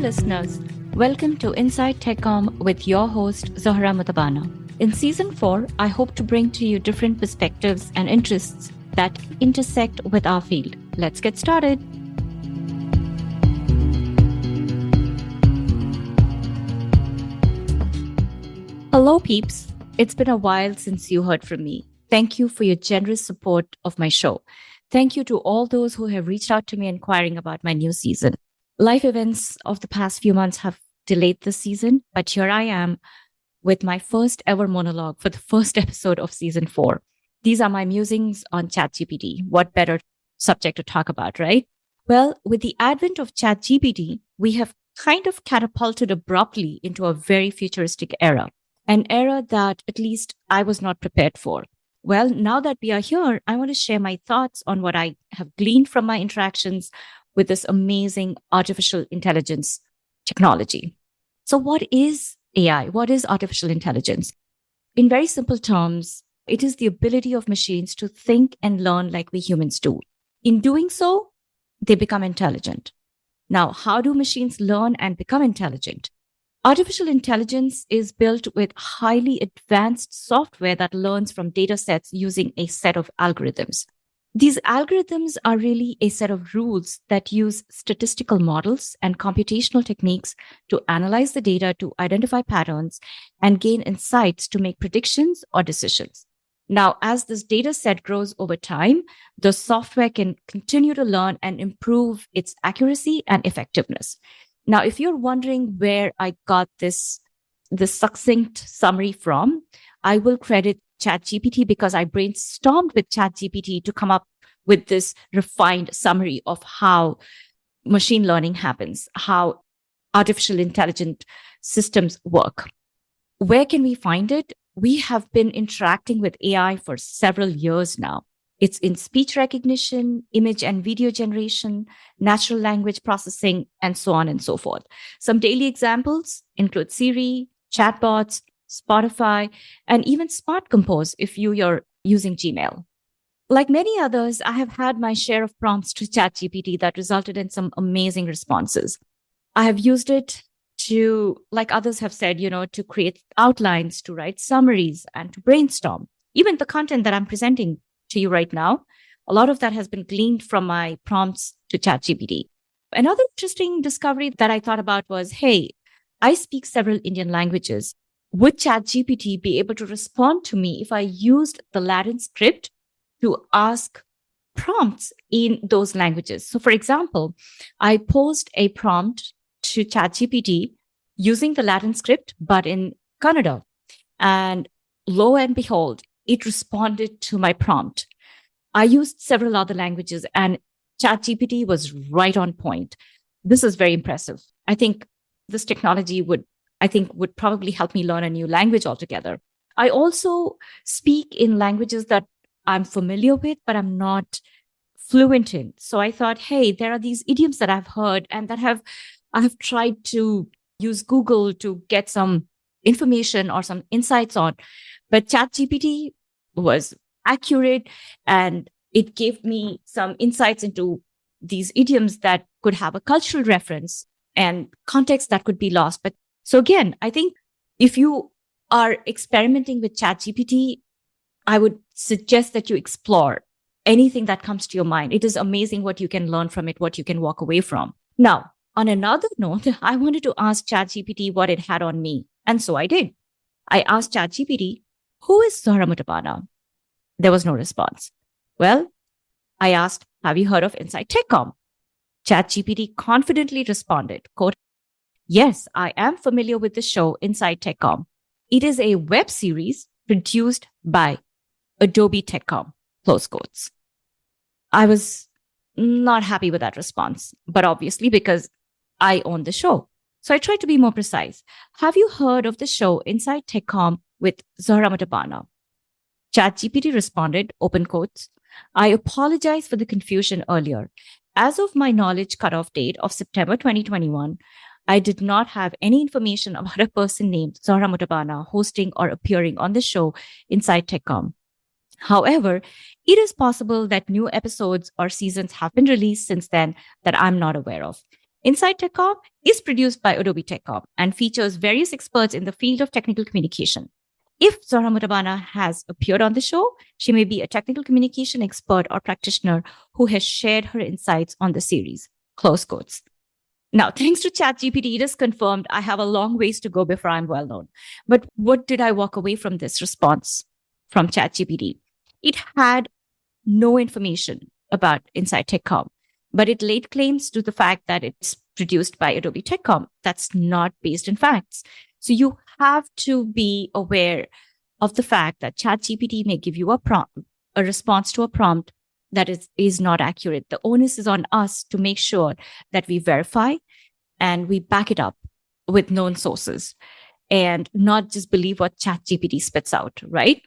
listeners. Welcome to Inside TechCom with your host, Zohra Mutabana. In Season 4, I hope to bring to you different perspectives and interests that intersect with our field. Let's get started. Hello, peeps. It's been a while since you heard from me. Thank you for your generous support of my show. Thank you to all those who have reached out to me inquiring about my new season. Life events of the past few months have delayed this season, but here I am with my first ever monologue for the first episode of Season 4. These are my musings on ChatGPT. What better subject to talk about, right? Well, with the advent of ChatGPT, we have kind of catapulted abruptly into a very futuristic era, an era that at least I was not prepared for. Well, now that we are here, I want to share my thoughts on what I have gleaned from my interactions with this amazing artificial intelligence technology. So what is AI? What is artificial intelligence? In very simple terms, it is the ability of machines to think and learn like we humans do. In doing so, they become intelligent. Now, how do machines learn and become intelligent? Artificial intelligence is built with highly advanced software that learns from data sets using a set of algorithms. These algorithms are really a set of rules that use statistical models and computational techniques to analyze the data to identify patterns and gain insights to make predictions or decisions. Now, as this data set grows over time, the software can continue to learn and improve its accuracy and effectiveness. Now, if you're wondering where I got this succinct summary from, I will credit ChatGPT because I brainstormed with ChatGPT to come up with this refined summary of how machine learning happens, how artificial intelligent systems work. Where can we find it? We have been interacting with AI for several years now. It's in speech recognition, image and video generation, natural language processing, and so on and so forth. Some daily examples include Siri, chatbots, Spotify, and even Smart Compose if you're using Gmail. Like many others, I have had my share of prompts to ChatGPT that resulted in some amazing responses. I have used it to, like others have said, to create outlines, to write summaries, and to brainstorm. Even the content that I'm presenting to you right now, a lot of that has been gleaned from my prompts to ChatGPT. Another interesting discovery that I thought about was, hey, I speak several Indian languages. Would ChatGPT be able to respond to me if I used the Latin script to ask prompts in those languages? So, for example, I posed a prompt to ChatGPT using the Latin script, but in Kannada. And lo and behold, it responded to my prompt. I used several other languages and ChatGPT was right on point. This is very impressive. I think this technology would probably help me learn a new language altogether. I also speak in languages that I'm familiar with, but I'm not fluent in. So I thought, hey, there are these idioms that I've heard and that I have tried to use Google to get some information or some insights on. But ChatGPT was accurate and it gave me some insights into these idioms that could have a cultural reference and context that could be lost. But so again, I think if you are experimenting with ChatGPT, I would suggest that you explore anything that comes to your mind. It is amazing what you can learn from it, what you can walk away from. Now, on another note, I wanted to ask ChatGPT what it had on me. And so I did. I asked ChatGPT, who is Zohra Mutabana? There was no response. Well, I asked, have you heard of Inside TechCom? ChatGPT confidently responded, quote, yes, I am familiar with the show Inside TechCom. It is a web series produced by Adobe TechCom, close quotes. I was not happy with that response, but obviously because I own the show. So I tried to be more precise. Have you heard of the show Inside TechCom with Zohra Mutabana? ChatGPT responded, open quotes, I apologize for the confusion earlier. As of my knowledge cutoff date of September 2021, I did not have any information about a person named Zohra Mutabana hosting or appearing on the show Inside TechCom. However, it is possible that new episodes or seasons have been released since then that I'm not aware of. Inside TechCom is produced by Adobe TechCom and features various experts in the field of technical communication. If Zora Mutabana has appeared on the show, she may be a technical communication expert or practitioner who has shared her insights on the series. Close quotes. Now, thanks to ChatGPT, it is confirmed I have a long ways to go before I'm well known. But what did I walk away from this response from ChatGPT? It had no information about Inside TechCom, but it laid claims to the fact that it's produced by Adobe TechCom. That's not based in facts. So you have to be aware of the fact that ChatGPT may give you a response to a prompt that is not accurate. The onus is on us to make sure that we verify and we back it up with known sources and not just believe what ChatGPT spits out, right?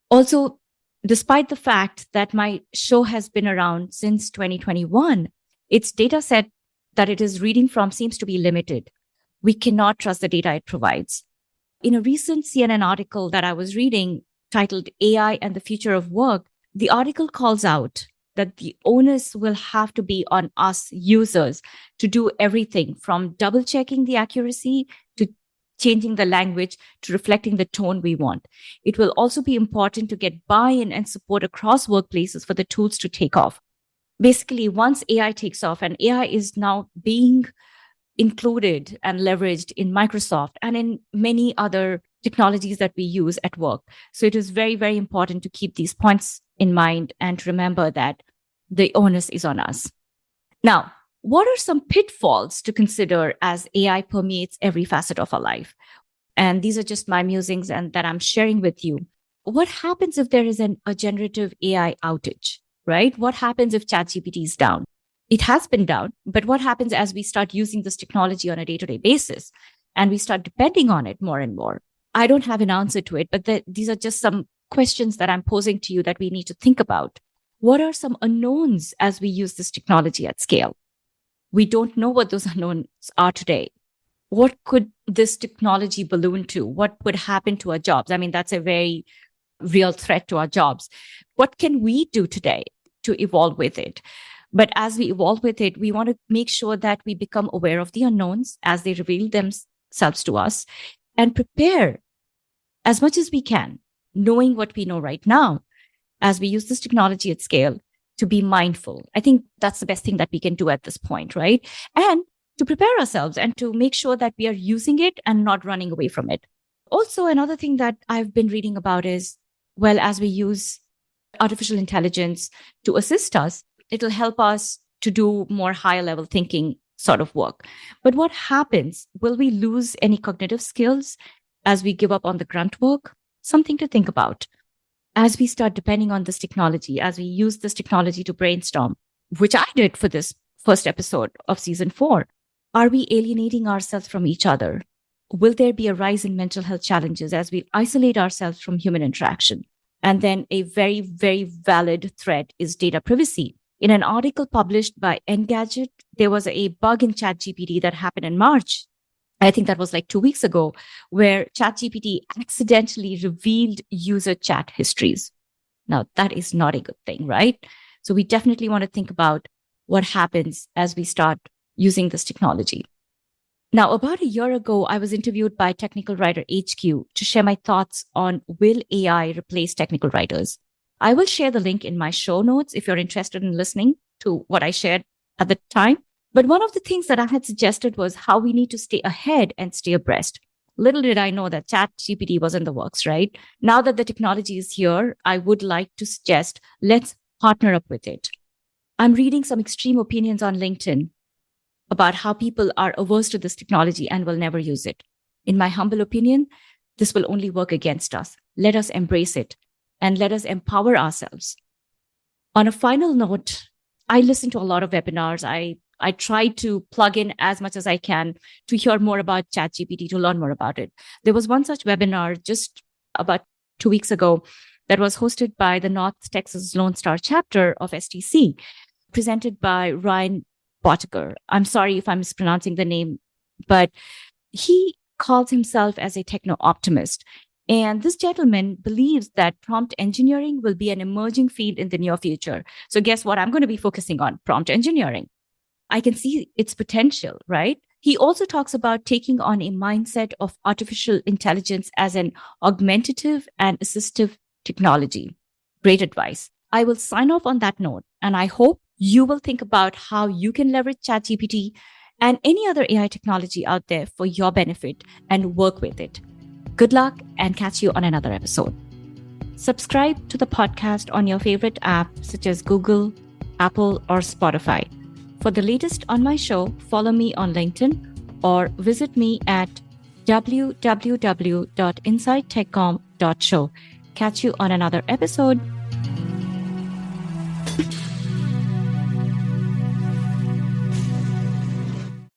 Also, despite the fact that my show has been around since 2021, its data set that it is reading from seems to be limited. We cannot trust the data it provides. In a recent CNN article that I was reading titled AI and the Future of Work, the article calls out that the onus will have to be on us users to do everything from double checking the accuracy to changing the language to reflecting the tone we want. It will also be important to get buy-in and support across workplaces for the tools to take off. Basically, once AI takes off, and AI is now being included and leveraged in Microsoft and in many other technologies that we use at work. So it is very, very important to keep these points in mind and to remember that the onus is on us. Now, what are some pitfalls to consider as AI permeates every facet of our life? And these are just my musings and that I'm sharing with you. What happens if there is a generative AI outage, right? What happens if ChatGPT is down? It has been down, but what happens as we start using this technology on a day-to-day basis and we start depending on it more and more? I don't have an answer to it, but these are just some questions that I'm posing to you that we need to think about. What are some unknowns as we use this technology at scale? We don't know what those unknowns are today. What could this technology balloon to? What would happen to our jobs? I mean, that's a very real threat to our jobs. What can we do today to evolve with it? But as we evolve with it, we want to make sure that we become aware of the unknowns as they reveal themselves to us and prepare as much as we can, knowing what we know right now as we use this technology at scale to be mindful. I think that's the best thing that we can do at this point, right? And to prepare ourselves and to make sure that we are using it and not running away from it. Also, another thing that I've been reading about is, well, as we use artificial intelligence to assist us, it'll help us to do more higher level thinking sort of work. But what happens? Will we lose any cognitive skills as we give up on the grunt work? Something to think about. As we start depending on this technology, as we use this technology to brainstorm, which I did for this first episode of season 4, are we alienating ourselves from each other? Will there be a rise in mental health challenges as we isolate ourselves from human interaction? And then a very, very valid threat is data privacy. In an article published by Engadget, there was a bug in ChatGPT that happened in March. I think that was like 2 weeks ago, where ChatGPT accidentally revealed user chat histories. Now, that is not a good thing, right? So we definitely want to think about what happens as we start using this technology. Now, about a year ago, I was interviewed by Technical Writer HQ to share my thoughts on will AI replace technical writers? I will share the link in my show notes if you're interested in listening to what I shared at the time. But one of the things that I had suggested was how we need to stay ahead and stay abreast. Little did I know that ChatGPT was in the works, right? Now that the technology is here, I would like to suggest let's partner up with it. I'm reading some extreme opinions on LinkedIn about how people are averse to this technology and will never use it. In my humble opinion, this will only work against us. Let us embrace it and let us empower ourselves. On a final note, I listen to a lot of webinars. I try to plug in as much as I can to hear more about ChatGPT, to learn more about it. There was one such webinar just about 2 weeks ago that was hosted by the North Texas Lone Star chapter of STC, presented by Ryan Botiker. I'm sorry if I'm mispronouncing the name, but he calls himself as a techno-optimist. And this gentleman believes that prompt engineering will be an emerging field in the near future. So guess what? I'm going to be focusing on prompt engineering. I can see its potential, right? He also talks about taking on a mindset of artificial intelligence as an augmentative and assistive technology. Great advice. I will sign off on that note, and I hope you will think about how you can leverage ChatGPT and any other AI technology out there for your benefit and work with it. Good luck and catch you on another episode. Subscribe to the podcast on your favorite app such as Google, Apple, or Spotify. For the latest on my show, follow me on LinkedIn or visit me at www.insidetechcom.show. Catch you on another episode.